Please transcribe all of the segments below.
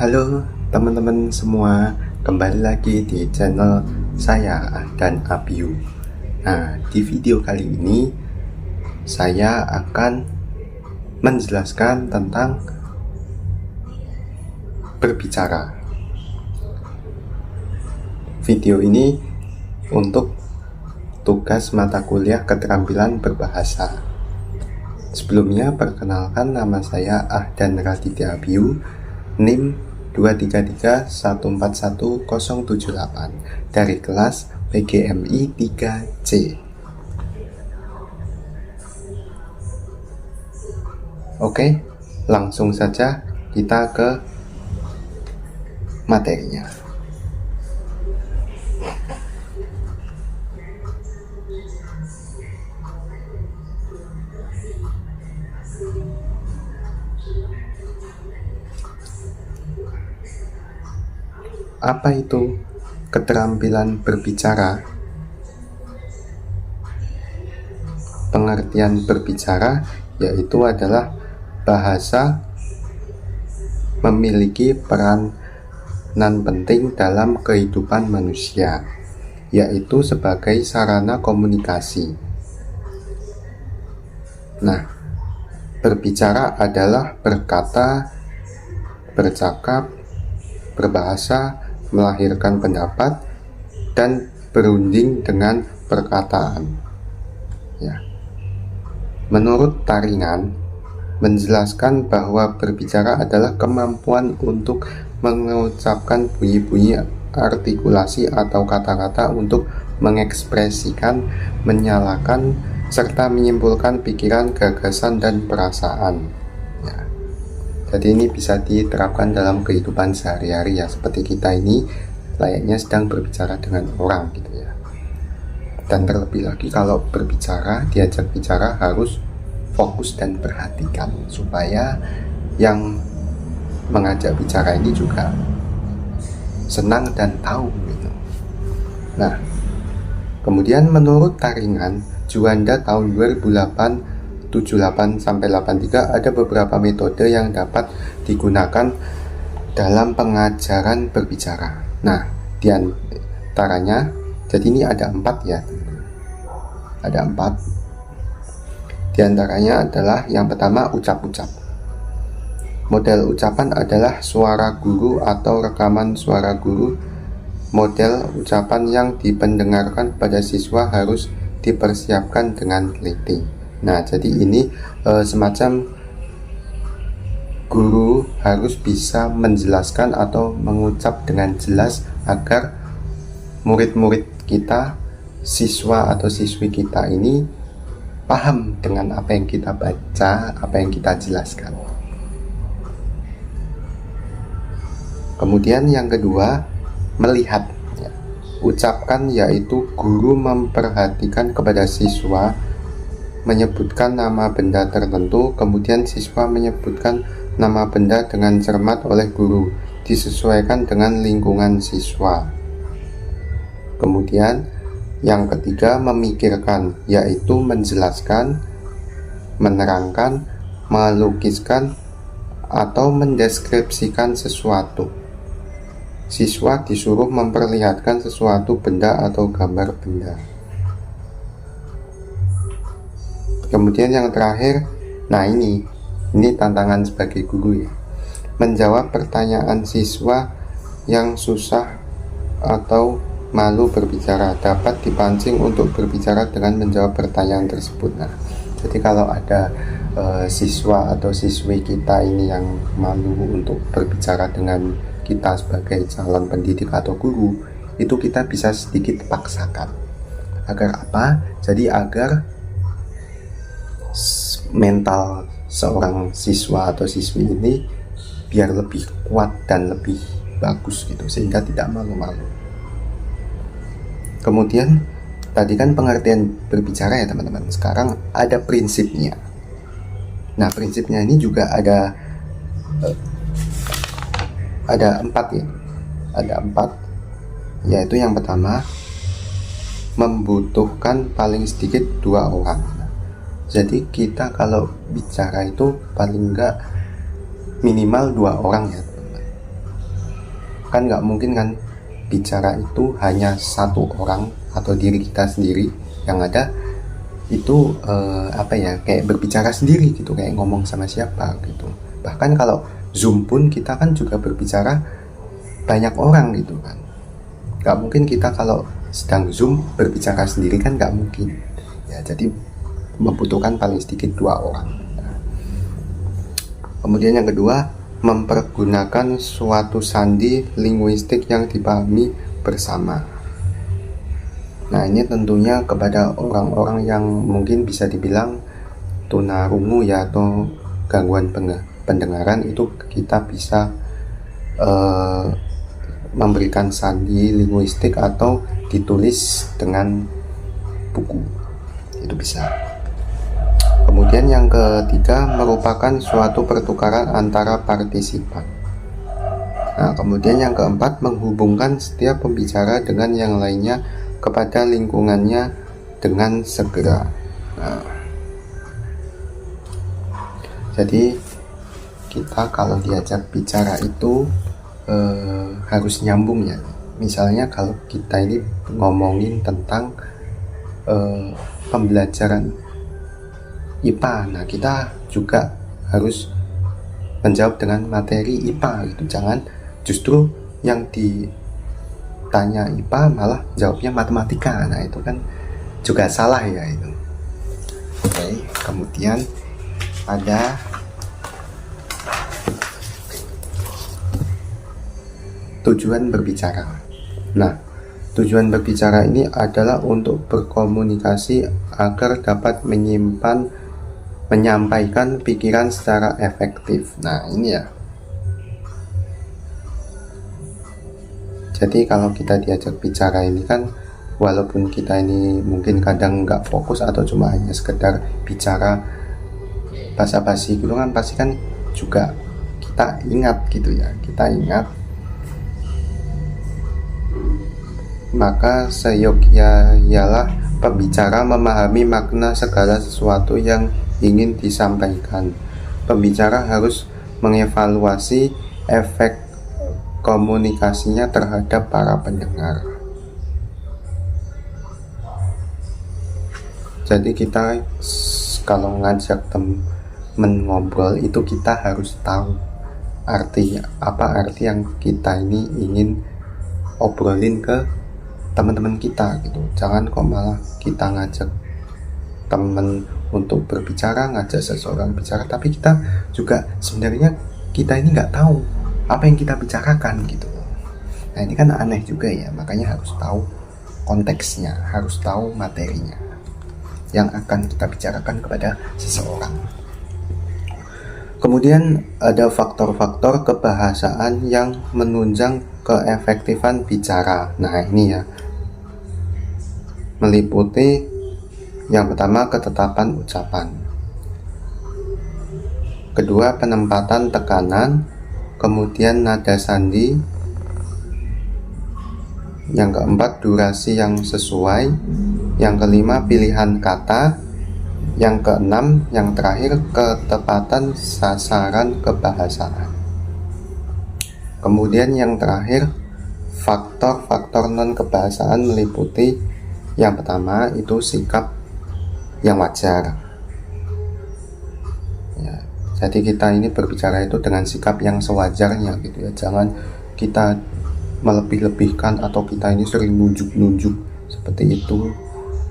Halo teman-teman semua, kembali lagi di channel saya dan Abiu. Nah, di video kali ini saya akan menjelaskan tentang berbicara. Video ini untuk tugas mata kuliah keterampilan berbahasa. Sebelumnya, perkenalkan, nama saya Ahdan Raditya Abiu, NIM 233141078 dari kelas PGMI 3C. Oke, langsung saja kita ke materinya. Apa itu keterampilan berbicara? Pengertian berbicara yaitu adalah bahasa memiliki peranan penting dalam kehidupan manusia, yaitu sebagai sarana komunikasi. Nah, berbicara adalah berkata, bercakap, berbahasa, melahirkan pendapat, dan berunding dengan perkataan. Ya. Menurut Taringan, menjelaskan bahwa berbicara adalah kemampuan untuk mengucapkan bunyi-bunyi artikulasi atau kata-kata untuk mengekspresikan, menyalakan, serta menyimpulkan pikiran, gagasan, dan perasaan. Ya. Jadi ini bisa diterapkan dalam kehidupan sehari-hari ya, seperti kita ini layaknya sedang berbicara dengan orang gitu ya. Dan terlebih lagi kalau berbicara, diajak bicara harus fokus dan perhatikan supaya yang mengajak bicara ini juga senang dan tahu gitu. Nah, kemudian menurut Taringan, Juanda tahun 2008 78-83 ada beberapa metode yang dapat digunakan dalam pengajaran berbicara. Nah, di antaranya, jadi ini ada 4 ya, ada 4. Di antaranya adalah yang pertama ucap-ucap. Model ucapan adalah suara guru atau rekaman suara guru. Model ucapan yang dipendengarkan pada siswa harus dipersiapkan dengan teliti. Nah, jadi ini semacam guru harus bisa menjelaskan atau mengucap dengan jelas agar murid-murid kita, siswa atau siswi kita ini paham dengan apa yang kita baca, apa yang kita jelaskan. Kemudian yang kedua, melihat. Ucapkan yaitu guru memperhatikan kepada siswa, menyebutkan nama benda tertentu, kemudian siswa menyebutkan nama benda dengan cermat oleh guru, disesuaikan dengan lingkungan siswa. Kemudian yang ketiga, memikirkan, yaitu menjelaskan, menerangkan, melukiskan, atau mendeskripsikan sesuatu. Siswa disuruh memperlihatkan sesuatu benda atau gambar benda. Kemudian yang terakhir, nah ini tantangan sebagai guru ya. Menjawab pertanyaan siswa yang susah atau malu berbicara, dapat dipancing untuk berbicara dengan menjawab pertanyaan tersebut. Nah, jadi kalau ada siswa atau siswi kita ini yang malu untuk berbicara dengan kita sebagai calon pendidik atau guru, itu kita bisa sedikit paksakan. Agar apa? Jadi agar mental seorang siswa atau siswi ini biar lebih kuat dan lebih bagus gitu, sehingga tidak malu-malu. Kemudian tadi kan pengertian berbicara ya teman-teman, sekarang ada prinsipnya. Nah, prinsipnya ini juga ada 4 ya, ada 4, yaitu yang pertama, membutuhkan paling sedikit 2 orang. Jadi kita kalau bicara itu paling enggak minimal 2 orang ya teman-teman. Kan nggak mungkin kan bicara itu hanya satu orang atau diri kita sendiri, yang ada itu kayak berbicara sendiri gitu, kayak ngomong sama siapa gitu. Bahkan kalau Zoom pun kita kan juga berbicara banyak orang gitu kan. Nggak mungkin kita kalau sedang Zoom berbicara sendiri, kan nggak mungkin ya. Jadi membutuhkan paling sedikit 2 orang. Kemudian yang kedua, mempergunakan suatu sandi linguistik yang dipahami bersama. Nah, ini tentunya kepada orang-orang yang mungkin bisa dibilang tunarungu ya, atau gangguan pendengaran, itu kita bisa memberikan sandi linguistik atau ditulis dengan buku, itu bisa. Kemudian yang ketiga, merupakan suatu pertukaran antara partisipan. Nah, kemudian yang keempat, menghubungkan setiap pembicara dengan yang lainnya kepada lingkungannya dengan segera. Nah, jadi kita kalau diajak bicara itu harus nyambung ya. Misalnya kalau kita ini ngomongin tentang pembelajaran IPA, nah kita juga harus menjawab dengan materi IPA gitu. Jangan justru yang ditanya IPA malah jawabnya matematika. Nah, itu kan juga salah ya itu. Oke, kemudian ada tujuan berbicara. Nah, tujuan berbicara ini adalah untuk berkomunikasi agar dapat menyampaikan pikiran secara efektif. Nah, ini ya. Jadi kalau kita diajak bicara ini kan, walaupun kita ini mungkin kadang nggak fokus atau cuma hanya sekedar bicara basa-basi gitu kan, pasti kan juga kita ingat gitu ya. Kita ingat, maka seyogyanya ialah pembicara memahami makna segala sesuatu yang ingin disampaikan. Pembicara harus mengevaluasi efek komunikasinya terhadap para pendengar. Jadi kita kalau ngajak temen ngobrol itu kita harus tahu artinya apa, arti yang kita ini ingin obrolin ke teman-teman kita gitu. Jangan kok malah kita ngajak temen untuk berbicara, ngajak seseorang bicara, tapi kita juga sebenarnya kita ini nggak tahu apa yang kita bicarakan gitu. Nah, ini kan aneh juga ya. Makanya harus tahu konteksnya, harus tahu materinya yang akan kita bicarakan kepada seseorang. Kemudian ada faktor-faktor kebahasaan yang menunjang keefektifan bicara. Nah, ini ya, meliputi yang pertama, ketetapan ucapan. Kedua, penempatan tekanan. Kemudian nada sandi. Yang keempat, durasi yang sesuai. Yang kelima, pilihan kata. Yang keenam, yang terakhir, ketepatan sasaran kebahasaan. Kemudian yang terakhir, faktor-faktor non kebahasaan meliputi yang pertama itu sikap yang wajar ya. Jadi kita ini berbicara itu dengan sikap yang sewajarnya gitu ya. Jangan kita melebih-lebihkan atau kita ini sering nunjuk-nunjuk seperti itu.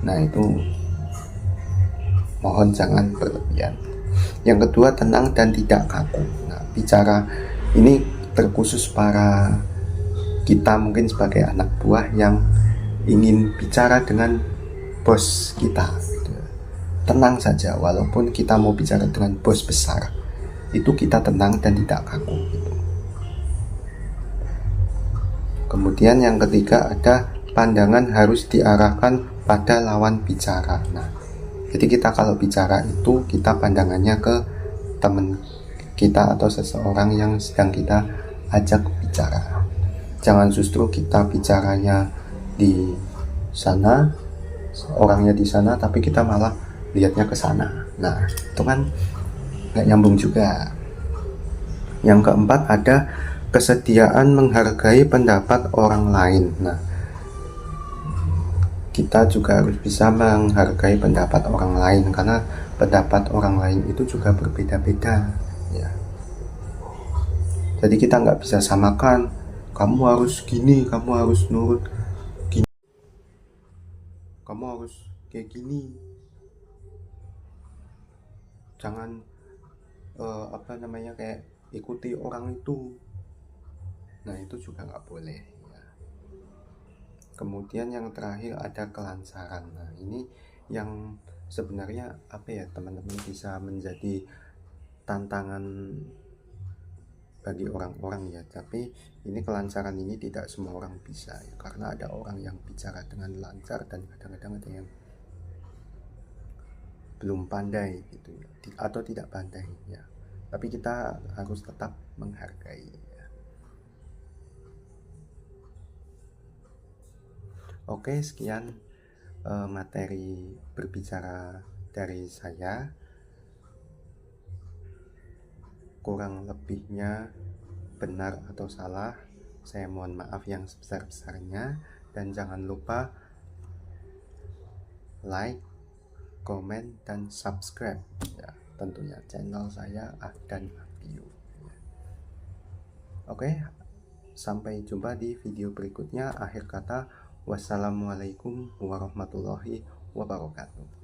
Nah, itu mohon jangan berlebihan. Yang kedua, tenang dan tidak kaku. Nah, bicara ini terkhusus para kita mungkin sebagai anak buah yang ingin bicara dengan bos kita. Tenang saja, walaupun kita mau bicara dengan bos besar, itu kita tenang dan tidak kaku gitu. Kemudian yang ketiga, ada pandangan harus diarahkan pada lawan bicara. Nah, jadi kita kalau bicara itu kita pandangannya ke teman kita atau seseorang yang sedang kita ajak bicara. Jangan justru kita bicaranya di sana, orangnya di sana, tapi kita malah lihatnya ke sana. Nah, itu kan nggak nyambung juga. Yang keempat, ada kesediaan menghargai pendapat orang lain. Nah, kita juga harus bisa menghargai pendapat orang lain, karena pendapat orang lain itu juga berbeda-beda ya. Jadi kita nggak bisa samakan, kamu harus gini, kamu harus nurut gini, kamu harus kayak gini, jangan kayak ikuti orang itu. Nah, itu juga nggak boleh ya. Kemudian yang terakhir ada kelancaran. Nah, ini yang sebenarnya teman-teman, bisa menjadi tantangan bagi orang-orang ya. Tapi ini kelancaran ini tidak semua orang bisa ya, karena ada orang yang bicara dengan lancar dan kadang-kadang ada yang belum pandai gitu ya, atau tidak pandai ya. Tapi kita harus tetap menghargai ya. Oke, sekian materi berbicara dari saya. Kurang lebihnya, benar atau salah, saya mohon maaf yang sebesar-besarnya. Dan jangan lupa like, komen, dan subscribe ya, tentunya channel saya dan Abio ya. Oke, sampai jumpa di video berikutnya. Akhir kata, wassalamualaikum warahmatullahi wabarakatuh.